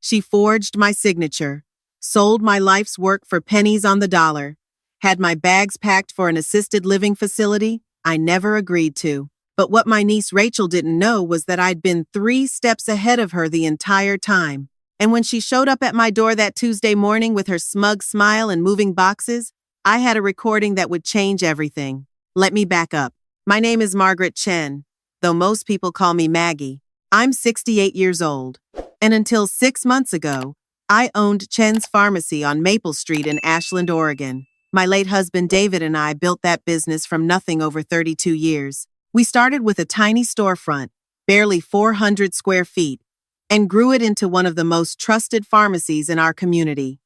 She forged my signature, sold my life's work for pennies on the dollar, had my bags packed for an assisted living facility I never agreed to. But what my niece Rachel didn't know was that I'd been 3 steps ahead of her the entire time. And when she showed up at my door that Tuesday morning with her smug smile and moving boxes, I had a recording that would change everything. Let me back up. My name is Margaret Chen, though most people call me Maggie. I'm 68 years old, and until 6 months ago, I owned Chen's Pharmacy on Maple Street in Ashland, Oregon. My late husband David and I built that business from nothing over 32 years. We started with a tiny storefront, barely 400 square feet, and grew it into one of the most trusted pharmacies in our community.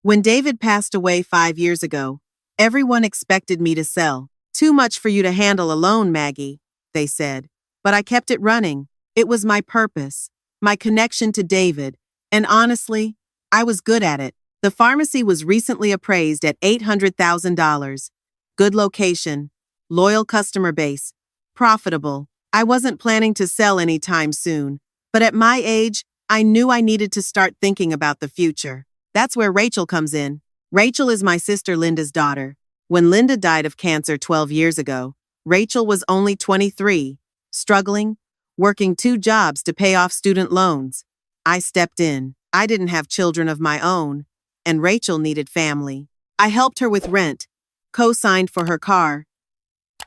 When David passed away 5 years ago, everyone expected me to sell. Too much for you to handle alone, Maggie, they said. But I kept it running. It was my purpose, my connection to David, and honestly, I was good at it. The pharmacy was recently appraised at $800,000. Good location, loyal customer base, profitable. I wasn't planning to sell anytime soon, but at my age, I knew I needed to start thinking about the future. That's where Rachel comes in. Rachel is my sister Linda's daughter. When Linda died of cancer 12 years ago, Rachel was only 23, struggling, working 2 jobs to pay off student loans. I stepped in. I didn't have children of my own, and Rachel needed family. I helped her with rent, co-signed for her car,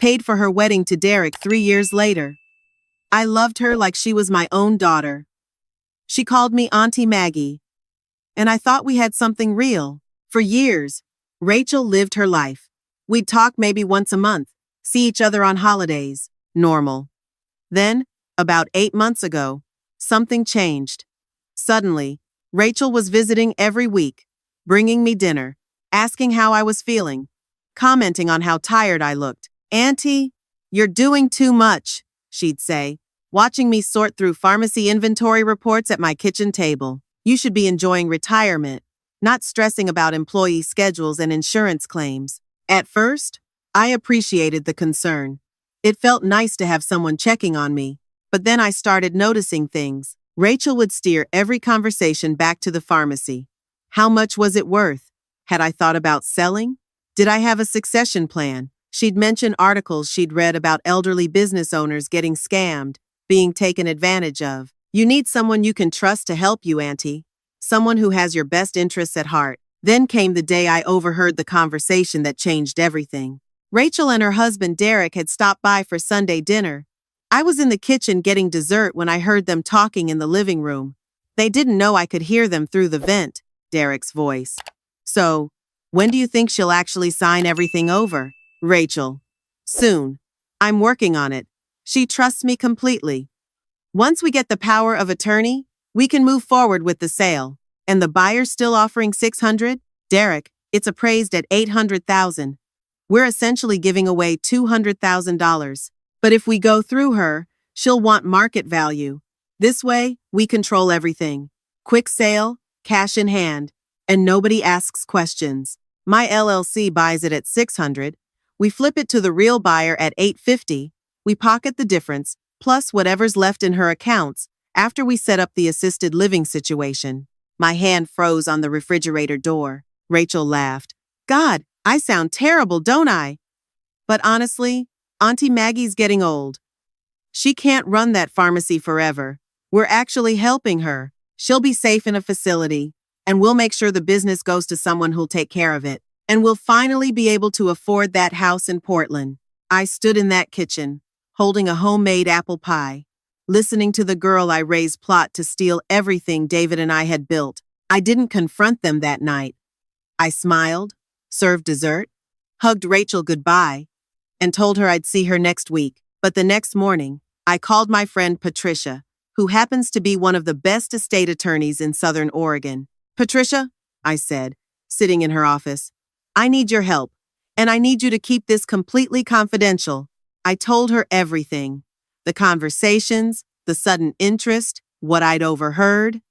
paid for her wedding to Derek 3 years later. I loved her like she was my own daughter. She called me Auntie Maggie, and I thought we had something real. For years, Rachel lived her life. We'd talk maybe once a month, see each other on holidays. Normal. Then, about 8 months ago, something changed. Suddenly, Rachel was visiting every week, bringing me dinner, asking how I was feeling, commenting on how tired I looked. "Auntie, you're doing too much," she'd say, watching me sort through pharmacy inventory reports at my kitchen table. "You should be enjoying retirement, not stressing about employee schedules and insurance claims." At first, I appreciated the concern. It felt nice to have someone checking on me, but then I started noticing things. Rachel would steer every conversation back to the pharmacy. How much was it worth? Had I thought about selling? Did I have a succession plan? She'd mention articles she'd read about elderly business owners getting scammed, being taken advantage of. "You need someone you can trust to help you, Auntie. Someone who has your best interests at heart." Then came the day I overheard the conversation that changed everything. Rachel and her husband Derek had stopped by for Sunday dinner. I was in the kitchen getting dessert when I heard them talking in the living room. They didn't know I could hear them through the vent, Derek's voice. "So, when do you think she'll actually sign everything over?" Rachel. "Soon. I'm working on it. She trusts me completely. Once we get the power of attorney, we can move forward with the sale. And the buyer's still offering $600? Derek, it's appraised at $800,000. We're essentially giving away $200,000. But if we go through her, she'll want market value. This way, we control everything. Quick sale, cash in hand, and nobody asks questions. My LLC buys it at $600. We flip it to the real buyer at $850. We pocket the difference, plus whatever's left in her accounts, after we set up the assisted living situation." My hand froze on the refrigerator door. Rachel laughed. "God, I sound terrible, don't I? But honestly, Auntie Maggie's getting old. She can't run that pharmacy forever. We're actually helping her. She'll be safe in a facility, and we'll make sure the business goes to someone who'll take care of it. And we'll finally be able to afford that house in Portland." I stood in that kitchen, holding a homemade apple pie, listening to the girl I raised plot to steal everything David and I had built. I didn't confront them that night. I smiled, served dessert, hugged Rachel goodbye, and told her I'd see her next week. But the next morning, I called my friend Patricia, who happens to be one of the best estate attorneys in Southern Oregon. "Patricia," I said, sitting in her office, "I need your help, and I need you to keep this completely confidential." I told her everything. The conversations, the sudden interest, what I'd overheard.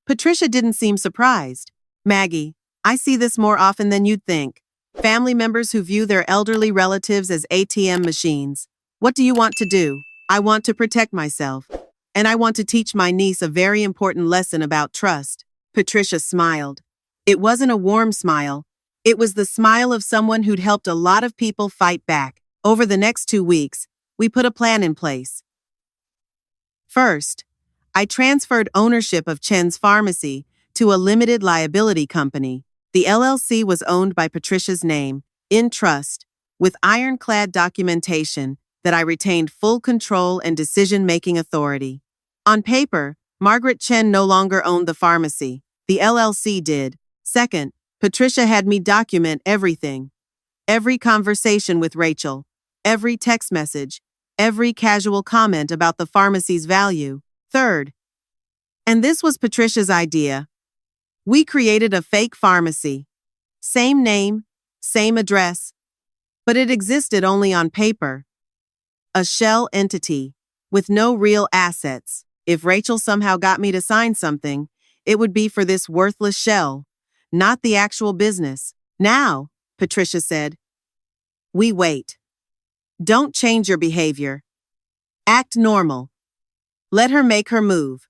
Patricia didn't seem surprised. "Maggie, I see this more often than you'd think. Family members who view their elderly relatives as ATM machines. What do you want to do?" "I want to protect myself. And I want to teach my niece a very important lesson about trust. Patricia smiled. It wasn't a warm smile. It was the smile of someone who'd helped a lot of people fight back. Over the next 2 weeks, we put a plan in place. First, I transferred ownership of Chen's pharmacy to a limited liability company. The LLC was owned by Patricia's name, in trust, with ironclad documentation that I retained full control and decision-making authority. On paper, Margaret Chen no longer owned the pharmacy. The LLC did. Second, Patricia had me document everything. Every conversation with Rachel, every text message, every casual comment about the pharmacy's value. Third, and this was Patricia's idea, we created a fake pharmacy. Same name, same address, but it existed only on paper. A shell entity, with no real assets. If Rachel somehow got me to sign something, it would be for this worthless shell, not the actual business. Now, Patricia said, we wait. Don't change your behavior. Act normal. Let her make her move.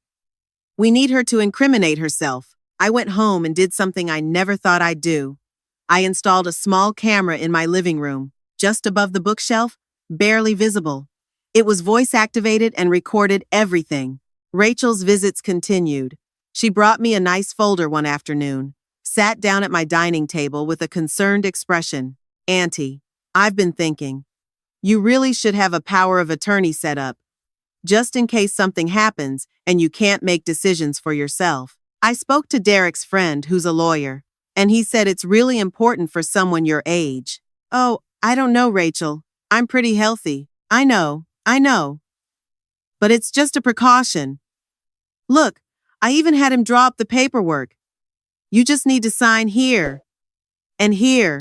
We need her to incriminate herself. I went home and did something I never thought I'd do. I installed a small camera in my living room, just above the bookshelf, barely visible. It was voice-activated and recorded everything. Rachel's visits continued. She brought me a nice folder one afternoon, sat down at my dining table with a concerned expression. Auntie, I've been thinking. You really should have a power of attorney set up, just in case something happens and you can't make decisions for yourself. I spoke to Derek's friend, who's a lawyer, and he said it's really important for someone your age. Oh, I don't know, Rachel. I'm pretty healthy. I know. But it's just a precaution. Look, I even had him draw up the paperwork. You just need to sign here, and here,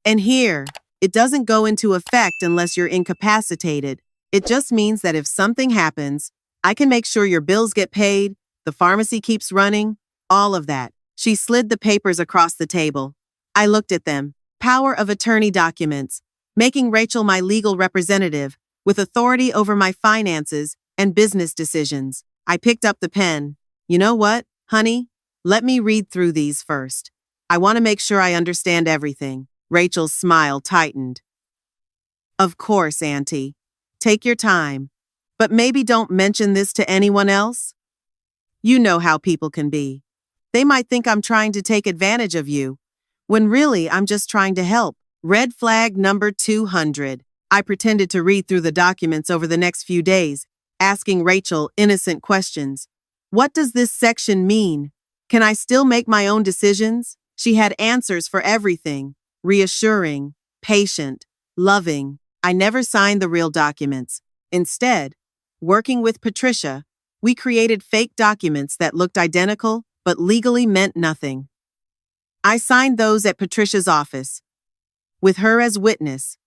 and here. It doesn't go into effect unless you're incapacitated. It just means that if something happens, I can make sure your bills get paid, the pharmacy keeps running, all of that. She slid the papers across the table. I looked at them. Power of attorney documents, making Rachel my legal representative, with authority over my finances and business decisions. I picked up the pen. You know what, honey? Let me read through these first. I want to make sure I understand everything. Rachel's smile tightened. Of course, Auntie. Take your time. But maybe don't mention this to anyone else. You know how people can be. They might think I'm trying to take advantage of you, when really I'm just trying to help. Red flag number 200. I pretended to read through the documents over the next few days, asking Rachel innocent questions. What does this section mean? Can I still make my own decisions? She had answers for everything. Reassuring, patient, loving. I never signed the real documents. Instead, working with Patricia, we created fake documents that looked identical but legally meant nothing. I signed those at Patricia's office, with her as witness,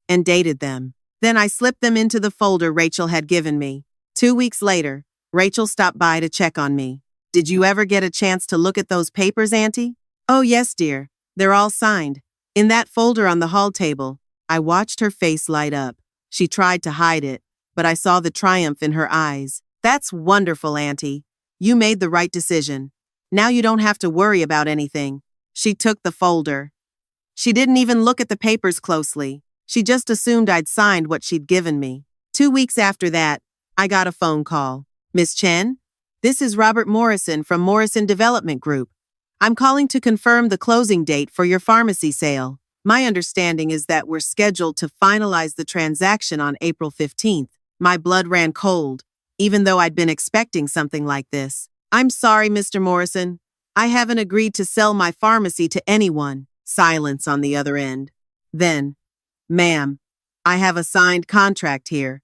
and dated them. Then I slipped them into the folder Rachel had given me. 2 weeks later, Rachel stopped by to check on me. Did you ever get a chance to look at those papers, Auntie? Oh, yes, dear. They're all signed. In that folder on the hall table. I watched her face light up. She tried to hide it, but I saw the triumph in her eyes. That's wonderful, Auntie. You made the right decision. Now you don't have to worry about anything. She took the folder. She didn't even look at the papers closely. She just assumed I'd signed what she'd given me. 2 weeks after that, I got a phone call. Miss Chen, this is Robert Morrison from Morrison Development Group. I'm calling to confirm the closing date for your pharmacy sale. My understanding is that we're scheduled to finalize the transaction on April 15th. My blood ran cold, even though I'd been expecting something like this. I'm sorry, Mr. Morrison. I haven't agreed to sell my pharmacy to anyone. Silence on the other end. Then, ma'am, I have a signed contract here.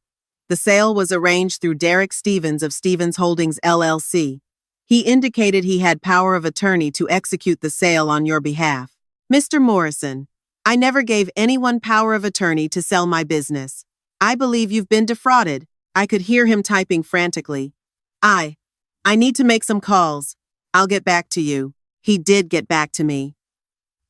The sale was arranged through Derek Stevens of Stevens Holdings LLC. He indicated he had power of attorney to execute the sale on your behalf. Mr. Morrison, I never gave anyone power of attorney to sell my business. I believe you've been defrauded. I could hear him typing frantically. I need to make some calls. I'll get back to you. He did get back to me.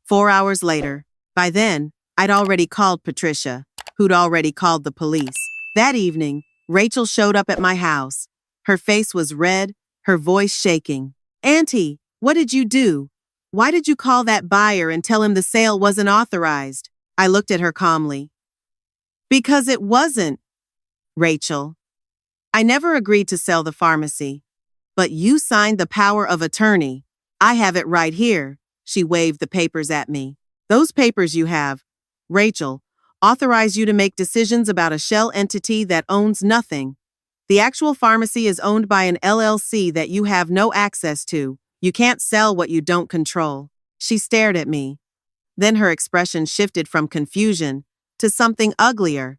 4 hours later. By then, I'd already called Patricia, who'd already called the police. That evening, Rachel showed up at my house. Her face was red, her voice shaking. "Auntie, what did you do? Why did you call that buyer and tell him the sale wasn't authorized?" I looked at her calmly. "Because it wasn't, Rachel. I never agreed to sell the pharmacy. But you signed the power of attorney. I have it right here." She waved the papers at me. "Those papers you have, Rachel, authorize you to make decisions about a shell entity that owns nothing. The actual pharmacy is owned by an LLC that you have no access to. You can't sell what you don't control." She stared at me. Then her expression shifted from confusion to something uglier.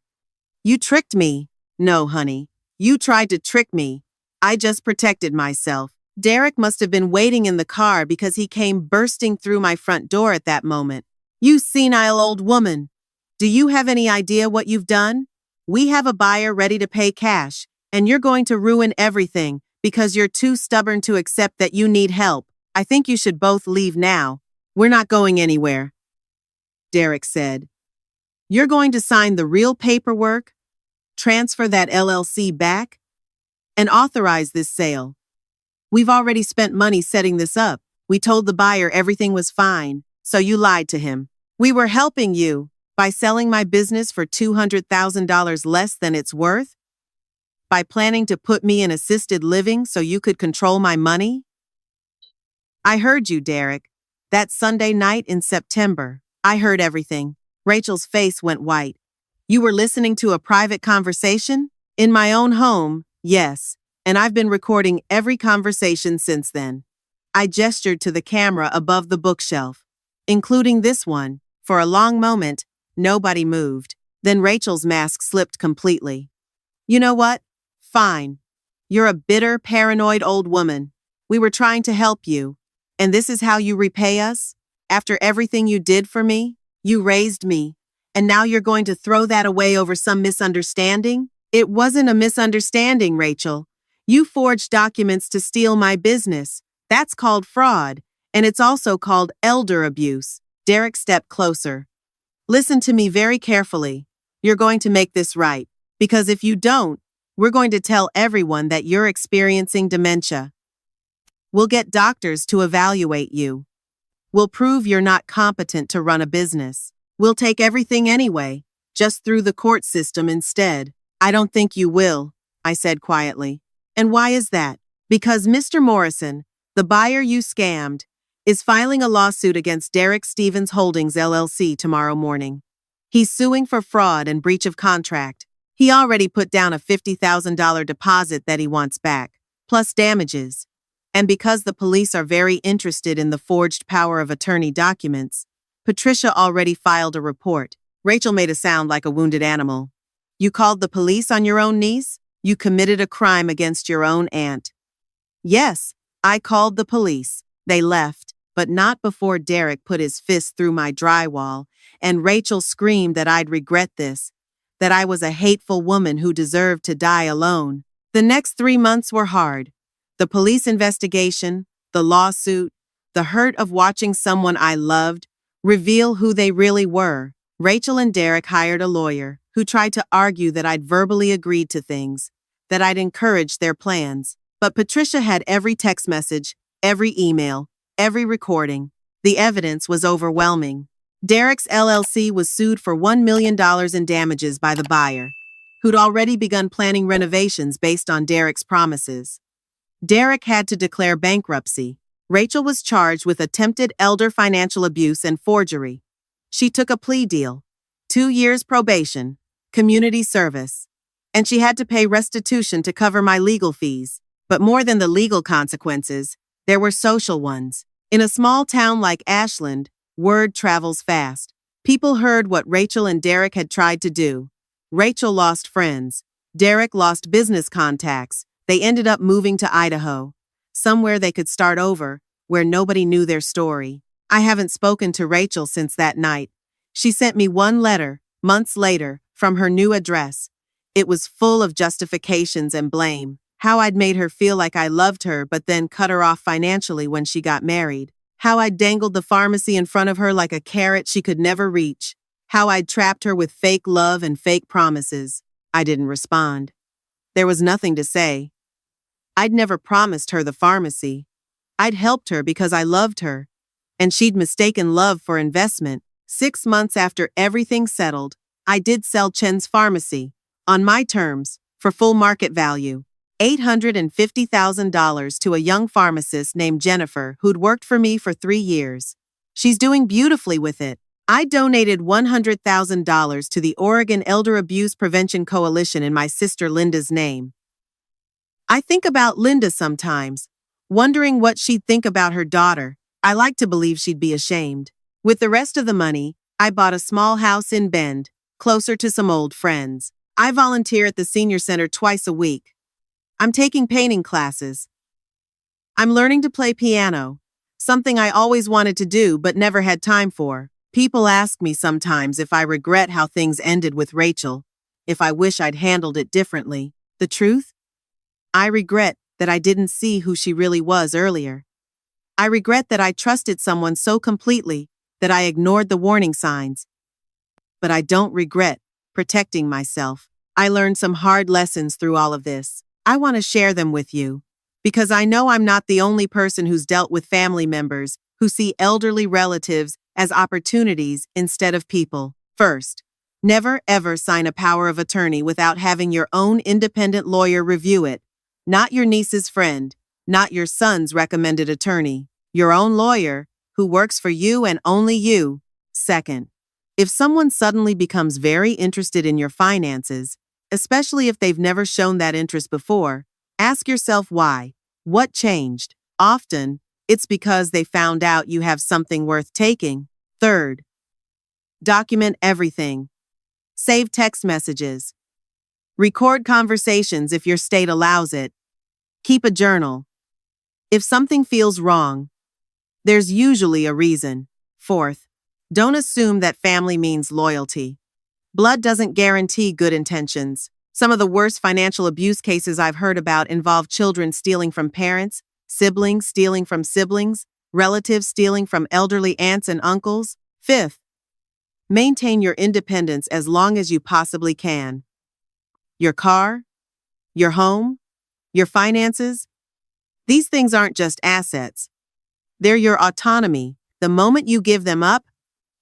"You tricked me." "No, honey. You tried to trick me. I just protected myself." Derek must have been waiting in the car because he came bursting through my front door at that moment. "You senile old woman. Do you have any idea what you've done? We have a buyer ready to pay cash, and you're going to ruin everything because you're too stubborn to accept that you need help. I think you should both leave now." "We're not going anywhere," Derek said. "You're going to sign the real paperwork, transfer that LLC back, and authorize this sale. We've already spent money setting this up. We told the buyer everything was fine, so you lied to him. We were helping you by selling my business for $200,000 less than it's worth? By planning to put me in assisted living so you could control my money?" "I heard you, Derek. That Sunday night in September. I heard everything." Rachel's face went white. "You were listening to a private conversation? In my own home, yes, and I've been recording every conversation since then." I gestured to the camera above the bookshelf, including this one. For a long moment, nobody moved. Then Rachel's mask slipped completely. "You know what? Fine. You're a bitter, paranoid old woman. We were trying to help you, and this is how you repay us? After everything you did for me? You raised me, and now you're going to throw that away over some misunderstanding?" "It wasn't a misunderstanding, Rachel. You forged documents to steal my business. That's called fraud, and it's also called elder abuse." Derek stepped closer. "Listen to me very carefully. You're going to make this right, because if you don't, we're going to tell everyone that you're experiencing dementia. We'll get doctors to evaluate you. We'll prove you're not competent to run a business. We'll take everything anyway, just through the court system instead." "I don't think you will," I said quietly. "And why is that?" "Because Mr. Morrison, the buyer you scammed, is filing a lawsuit against Derek Stevens Holdings LLC tomorrow morning. He's suing for fraud and breach of contract. He already put down a $50,000 deposit that he wants back, plus damages. And because the police are very interested in the forged power of attorney documents, Patricia already filed a report." Rachel made a sound like a wounded animal. "You called the police on your own niece? You committed a crime against your own aunt." "Yes, I called the police. They left, but not before Derek put his fist through my drywall, and Rachel screamed that I'd regret this, that I was a hateful woman who deserved to die alone. The next 3 months were hard. The police investigation, the lawsuit, the hurt of watching someone I loved reveal who they really were. Rachel and Derek hired a lawyer who tried to argue that I'd verbally agreed to things, that I'd encouraged their plans. But Patricia had every text message, every email, every recording. The evidence was overwhelming. Derek's LLC was sued for $1 million in damages by the buyer, who'd already begun planning renovations based on Derek's promises. Derek had to declare bankruptcy. Rachel was charged with attempted elder financial abuse and forgery. She took a plea deal, 2 years probation, community service, and she had to pay restitution to cover my legal fees. But more than the legal consequences, there were social ones. In a small town like Ashland, word travels fast. People heard what Rachel and Derek had tried to do. Rachel lost friends. Derek lost business contacts. They ended up moving to Idaho, somewhere they could start over, where nobody knew their story. I haven't spoken to Rachel since that night. She sent me one letter, months later, from her new address. It was full of justifications and blame. How I'd made her feel like I loved her but then cut her off financially when she got married. How I'd dangled the pharmacy in front of her like a carrot she could never reach. How I'd trapped her with fake love and fake promises. I didn't respond. There was nothing to say. I'd never promised her the pharmacy. I'd helped her because I loved her, and she'd mistaken love for investment. 6 months after everything settled, I did sell Chen's pharmacy, on my terms, for full market value, $850,000 to a young pharmacist named Jennifer who'd worked for me for 3 years. She's doing beautifully with it. I donated $100,000 to the Oregon Elder Abuse Prevention Coalition in my sister Linda's name. I think about Linda sometimes, wondering what she'd think about her daughter. I like to believe she'd be ashamed. With the rest of the money, I bought a small house in Bend, closer to some old friends. I volunteer at the senior center twice a week. I'm taking painting classes. I'm learning to play piano, something I always wanted to do but never had time for. People ask me sometimes if I regret how things ended with Rachel, if I wish I'd handled it differently. The truth? I regret that I didn't see who she really was earlier. I regret that I trusted someone so completely that I ignored the warning signs. But I don't regret protecting myself. I learned some hard lessons through all of this. I want to share them with you, because I know I'm not the only person who's dealt with family members who see elderly relatives as opportunities instead of people. First, never ever sign a power of attorney without having your own independent lawyer review it. Not your niece's friend, not your son's recommended attorney. Your own lawyer, who works for you and only you. Second, if someone suddenly becomes very interested in your finances, especially if they've never shown that interest before, ask yourself why. What changed? Often, it's because they found out you have something worth taking. Third, document everything. Save text messages. Record conversations if your state allows it. Keep a journal. If something feels wrong, there's usually a reason. Fourth, don't assume that family means loyalty. Blood doesn't guarantee good intentions. Some of the worst financial abuse cases I've heard about involve children stealing from parents, siblings stealing from siblings, relatives stealing from elderly aunts and uncles. Fifth, maintain your independence as long as you possibly can. Your car, your home, your finances, these things aren't just assets. They're your autonomy. The moment you give them up,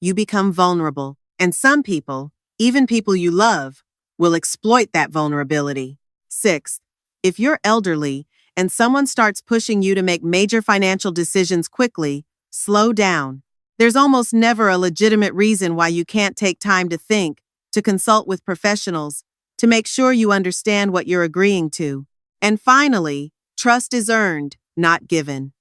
you become vulnerable. And some people, even people you love, will exploit that vulnerability. Sixth, if you're elderly and someone starts pushing you to make major financial decisions quickly, slow down. There's almost never a legitimate reason why you can't take time to think, to consult with professionals, to make sure you understand what you're agreeing to. And finally, trust is earned, not given.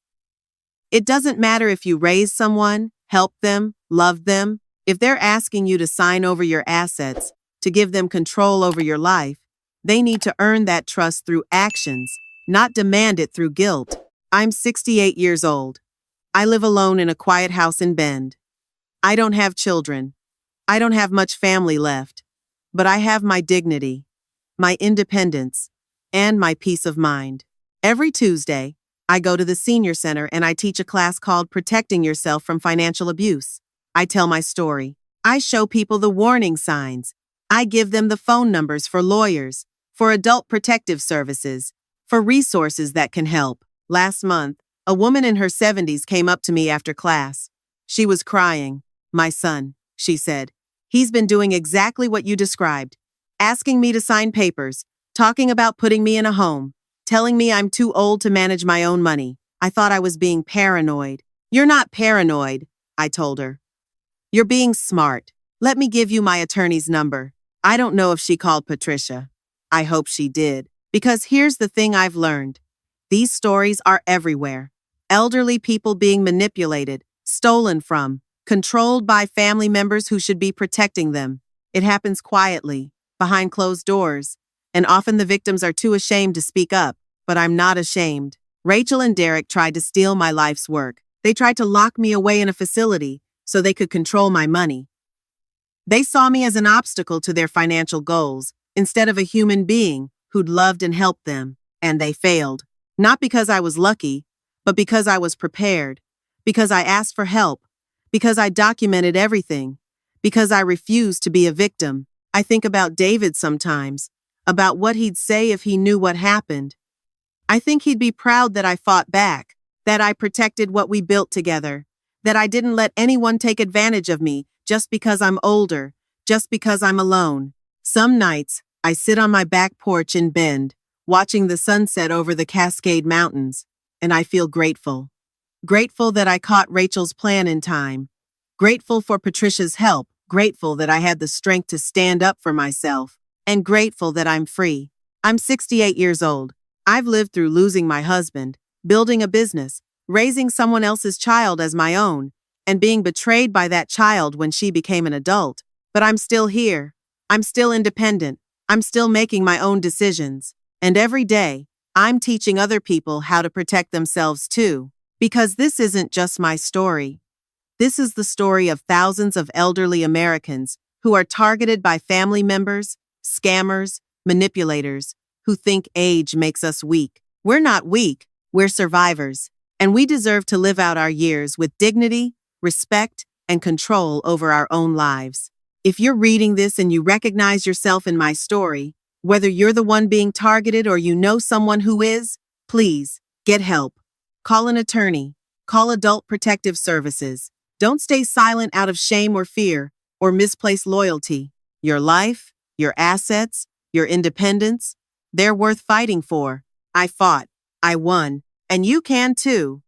It doesn't matter if you raise someone, help them, love them. If they're asking you to sign over your assets, to give them control over your life, they need to earn that trust through actions, not demand it through guilt. I'm 68 years old. I live alone in a quiet house in Bend. I don't have children. I don't have much family left. But I have my dignity, my independence, and my peace of mind. Every Tuesday, I go to the senior center and I teach a class called Protecting Yourself from Financial Abuse. I tell my story. I show people the warning signs. I give them the phone numbers for lawyers, for adult protective services, for resources that can help. Last month, a woman in her 70s came up to me after class. She was crying. "My son," she said, "he's been doing exactly what you described, asking me to sign papers, talking about putting me in a home, telling me I'm too old to manage my own money. I thought I was being paranoid." "You're not paranoid," I told her. "You're being smart. Let me give you my attorney's number." I don't know if she called Patricia. I hope she did. Because here's the thing I've learned. These stories are everywhere. Elderly people being manipulated, stolen from, controlled by family members who should be protecting them. It happens quietly, behind closed doors, and often the victims are too ashamed to speak up. But I'm not ashamed. Rachel and Derek tried to steal my life's work. They tried to lock me away in a facility so they could control my money. They saw me as an obstacle to their financial goals, instead of a human being who'd loved and helped them. And they failed. Not because I was lucky, but because I was prepared, because I asked for help, because I documented everything, because I refused to be a victim. I think about David sometimes, about what he'd say if he knew what happened. I think he'd be proud that I fought back, that I protected what we built together, that I didn't let anyone take advantage of me just because I'm older, just because I'm alone. Some nights, I sit on my back porch in Bend, watching the sunset over the Cascade Mountains, and I feel grateful. Grateful that I caught Rachel's plan in time. Grateful for Patricia's help. Grateful that I had the strength to stand up for myself. And grateful that I'm free. I'm 68 years old. I've lived through losing my husband, building a business, raising someone else's child as my own, and being betrayed by that child when she became an adult. But I'm still here. I'm still independent. I'm still making my own decisions. And every day, I'm teaching other people how to protect themselves too. Because this isn't just my story. This is the story of thousands of elderly Americans who are targeted by family members, scammers, manipulators, who think age makes us weak. We're not weak, we're survivors, and we deserve to live out our years with dignity, respect, and control over our own lives. If you're reading this and you recognize yourself in my story, whether you're the one being targeted or you know someone who is, please get help. Call an attorney. Call Adult Protective Services. Don't stay silent out of shame or fear or misplaced loyalty. Your life, your assets, your independence, they're worth fighting for. I fought. I won. And you can too.